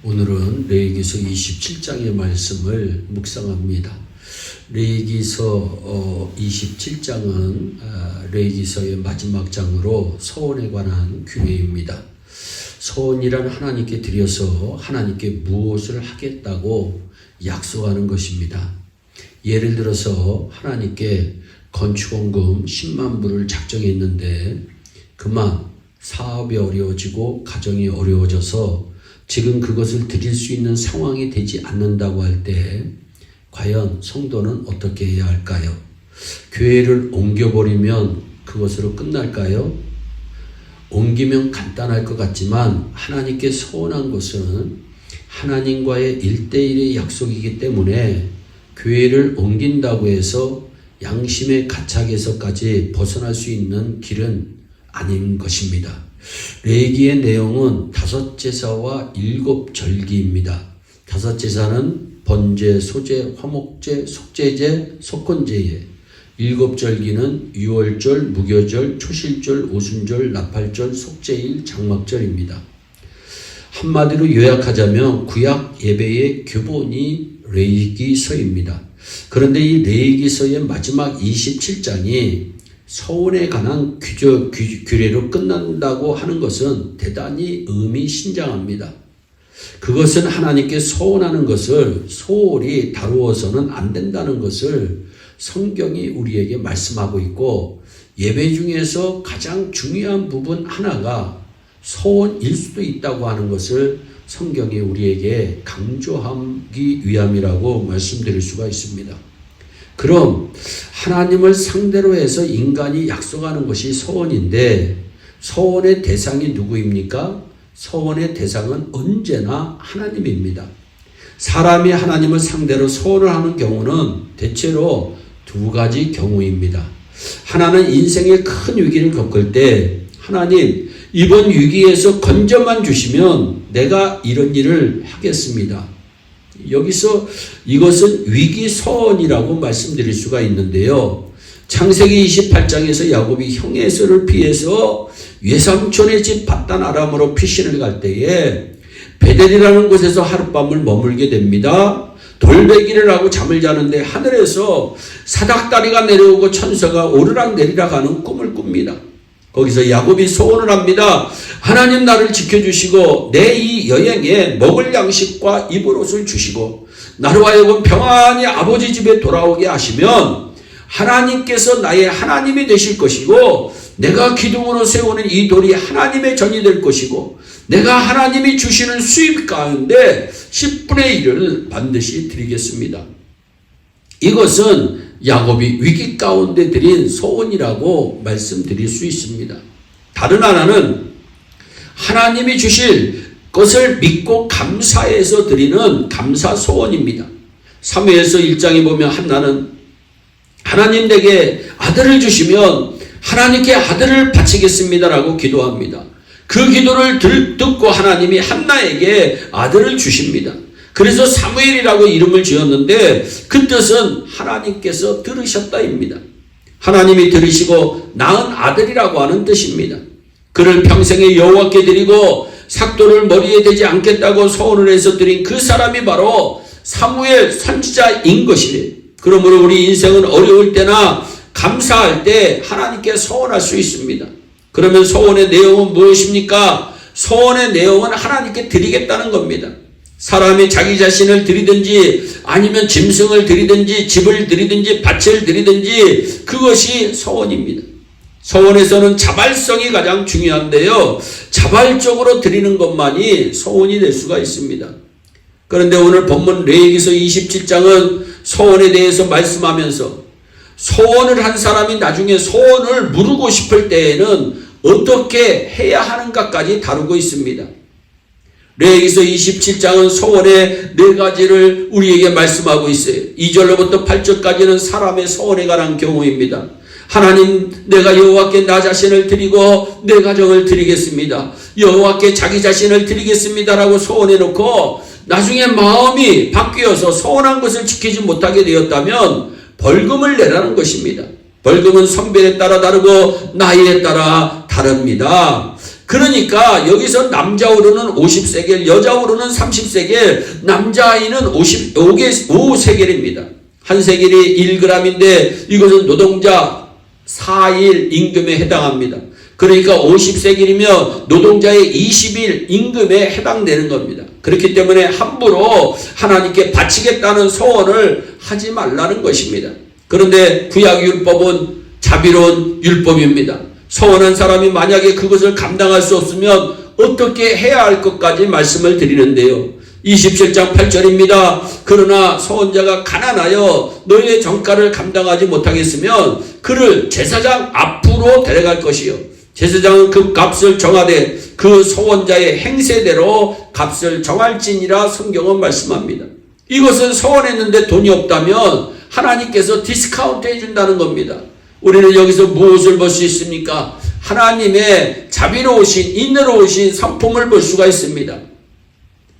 오늘은 레위기서 27장의 말씀을 묵상합니다. 레위기서 27장은 레위기서의 마지막 장으로 소원에 관한 규례입니다. 소원이란 하나님께 드려서 하나님께 무엇을 하겠다고 약속하는 것입니다. 예를 들어서 하나님께 건축원금 10만 불을 작정했는데 그만 사업이 어려워지고 가정이 어려워져서 지금 그것을 드릴 수 있는 상황이 되지 않는다고 할 때 과연 성도는 어떻게 해야 할까요? 교회를 옮겨버리면 그것으로 끝날까요? 옮기면 간단할 것 같지만 하나님께 소원한 것은 하나님과의 1대1의 약속이기 때문에 교회를 옮긴다고 해서 양심의 가착에서까지 벗어날 수 있는 길은 아닌 것입니다. 레위기의 내용은 5제사와 7절기입니다. 5제사는 번제, 소제, 화목제, 속제제, 속건제에 7절기는 유월절, 무교절, 초실절, 오순절, 나팔절, 속죄일, 장막절입니다. 한마디로 요약하자면 구약 예배의 교본이 레위기서입니다. 그런데 이 레위기서의 마지막 27장이 소원에 관한 규례로 끝난다고 하는 것은 대단히 의미심장합니다. 그것은 하나님께 소원하는 것을 소홀히 다루어서는 안 된다는 것을 성경이 우리에게 말씀하고 있고, 예배 중에서 가장 중요한 부분 하나가 소원일 수도 있다고 하는 것을 성경이 우리에게 강조하기 위함이라고 말씀드릴 수가 있습니다. 그럼 하나님을 상대로 해서 인간이 약속하는 것이 소원인데 소원의 대상이 누구입니까? 소원의 대상은 언제나 하나님입니다. 사람이 하나님을 상대로 소원을 하는 경우는 대체로 2가지 경우입니다. 하나는 인생의 큰 위기를 겪을 때 하나님 이번 위기에서 건져만 주시면 내가 이런 일을 하겠습니다. 여기서 이것은 위기소원이라고 말씀드릴 수가 있는데요. 창세기 28장에서 야곱이 형의 에서를 피해서 외삼촌의 집 밧단 아람으로 피신을 갈 때에 베델이라는 곳에서 하룻밤을 머물게 됩니다. 돌베기를 하고 잠을 자는데 하늘에서 사닥다리가 내려오고 천사가 오르락 내리락 하는 꿈을 꿉니다. 거기서 야곱이 소원을 합니다. 하나님 나를 지켜주시고 내 이 여행에 먹을 양식과 입을 옷을 주시고 나로 하여금 평안히 아버지 집에 돌아오게 하시면 하나님께서 나의 하나님이 되실 것이고 내가 기둥으로 세우는 이 돌이 하나님의 전이 될 것이고 내가 하나님이 주시는 수입 가운데 10분의 1을 반드시 드리겠습니다. 이것은 야곱이 위기 가운데 드린 소원이라고 말씀드릴 수 있습니다. 다른 하나는 하나님이 주실 것을 믿고 감사해서 드리는 감사 소원입니다. 사무엘서 1장에 보면 한나는 하나님 내게 아들을 주시면 하나님께 아들을 바치겠습니다라고 기도합니다. 그 기도를 듣고 하나님이 한나에게 아들을 주십니다. 그래서 사무엘이라고 이름을 지었는데 그 뜻은 하나님께서 들으셨다입니다. 하나님이 들으시고 낳은 아들이라고 하는 뜻입니다. 그를 평생에 여호와께 드리고 삭도를 머리에 대지 않겠다고 소원을 해서 드린 그 사람이 바로 사무엘 선지자인 것이에요. 그러므로 우리 인생은 어려울 때나 감사할 때 하나님께 소원할 수 있습니다. 그러면 소원의 내용은 무엇입니까? 소원의 내용은 하나님께 드리겠다는 겁니다. 사람이 자기 자신을 드리든지 아니면 짐승을 드리든지 집을 드리든지 밭을 드리든지 그것이 소원입니다. 소원에서는 자발성이 가장 중요한데요. 자발적으로 드리는 것만이 소원이 될 수가 있습니다. 그런데 오늘 본문 레위기서 27장은 소원에 대해서 말씀하면서 소원을 한 사람이 나중에 소원을 물고 싶을 때에는 어떻게 해야 하는가까지 다루고 있습니다. 레위기서 27장은 소원의 4가지를 우리에게 말씀하고 있어요. 2절로부터 8절까지는 사람의 소원에 관한 경우입니다. 하나님 내가 여호와께 나 자신을 드리고 내 가정을 드리겠습니다. 여호와께 자기 자신을 드리겠습니다라고 소원해놓고 나중에 마음이 바뀌어서 소원한 것을 지키지 못하게 되었다면 벌금을 내라는 것입니다. 벌금은 성별에 따라 다르고 나이에 따라 다릅니다. 그러니까 여기서 남자으로는 50세겔, 여자으로는 30세겔, 남자아이는 5세겔입니다. 한 세겔이 1g인데 이것은 노동자 4일 임금에 해당합니다. 그러니까 50세겔이면 노동자의 20일 임금에 해당되는 겁니다. 그렇기 때문에 함부로 하나님께 바치겠다는 소원을 하지 말라는 것입니다. 그런데 구약율법은 자비로운 율법입니다. 소원한 사람이 만약에 그것을 감당할 수 없으면 어떻게 해야 할 것까지 말씀을 드리는데요. 27장 8절입니다. 그러나 소원자가 가난하여 너희의 정가를 감당하지 못하겠으면 그를 제사장 앞으로 데려갈 것이요. 제사장은 그 값을 정하되 그 소원자의 행세대로 값을 정할지니라 성경은 말씀합니다. 이것은 소원했는데 돈이 없다면 하나님께서 디스카운트 해준다는 겁니다. 우리는 여기서 무엇을 볼 수 있습니까? 하나님의 자비로우신, 인내로우신 성품을 볼 수가 있습니다.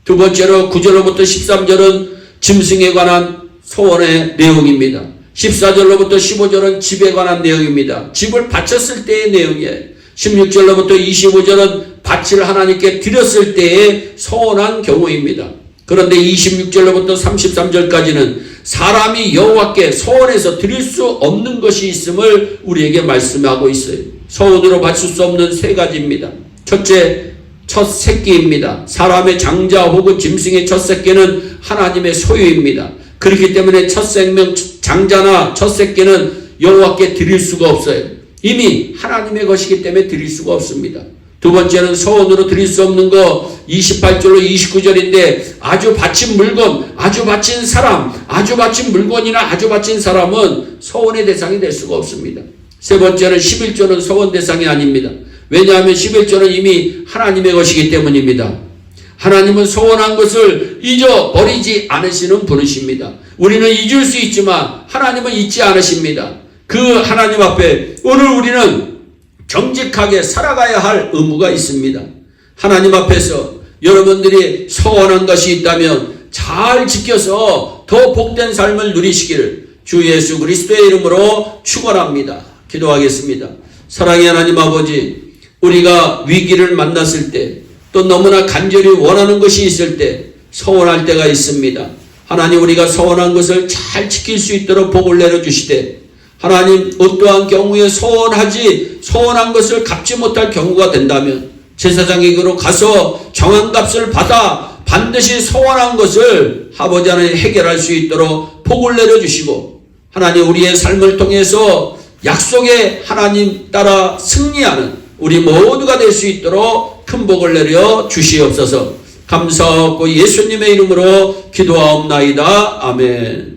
두 번째로 9절로부터 13절은 짐승에 관한 소원의 내용입니다. 14절로부터 15절은 집에 관한 내용입니다. 집을 바쳤을 때의 내용이에요. 16절로부터 25절은 밭을 하나님께 드렸을 때의 소원한 경우입니다. 그런데 26절로부터 33절까지는 사람이 여호와께 소원해서 드릴 수 없는 것이 있음을 우리에게 말씀하고 있어요. 소원으로 바칠 수 없는 세 가지입니다. 첫째, 첫 새끼입니다. 사람의 장자 혹은 짐승의 첫 새끼는 하나님의 소유입니다. 그렇기 때문에 첫 생명, 장자나 첫 새끼는 여호와께 드릴 수가 없어요. 이미 하나님의 것이기 때문에 드릴 수가 없습니다. 두 번째는 소원으로 드릴 수 없는 거 28절로 29절인데 아주 바친 물건, 아주 바친 사람, 아주 바친 물건이나 아주 바친 사람은 소원의 대상이 될 수가 없습니다. 세 번째는 11조는 소원 대상이 아닙니다. 왜냐하면 11조는 이미 하나님의 것이기 때문입니다. 하나님은 소원한 것을 잊어버리지 않으시는 분이십니다. 우리는 잊을 수 있지만 하나님은 잊지 않으십니다. 그 하나님 앞에 오늘 우리는 정직하게 살아가야 할 의무가 있습니다. 하나님 앞에서 여러분들이 소원한 것이 있다면 잘 지켜서 더 복된 삶을 누리시기를 주 예수 그리스도의 이름으로 축원합니다. 기도하겠습니다. 사랑의 하나님 아버지, 우리가 위기를 만났을 때 또 너무나 간절히 원하는 것이 있을 때 소원할 때가 있습니다. 하나님, 우리가 소원한 것을 잘 지킬 수 있도록 복을 내려주시되 하나님, 어떠한 경우에 소원한 것을 갚지 못할 경우가 된다면 제사장에게로 가서 정한 값을 받아 반드시 소원한 것을 아버지 하나님 해결할 수 있도록 복을 내려주시고 하나님, 우리의 삶을 통해서 약속의 하나님 따라 승리하는 우리 모두가 될 수 있도록 큰 복을 내려 주시옵소서. 감사하고 예수님의 이름으로 기도하옵나이다. 아멘.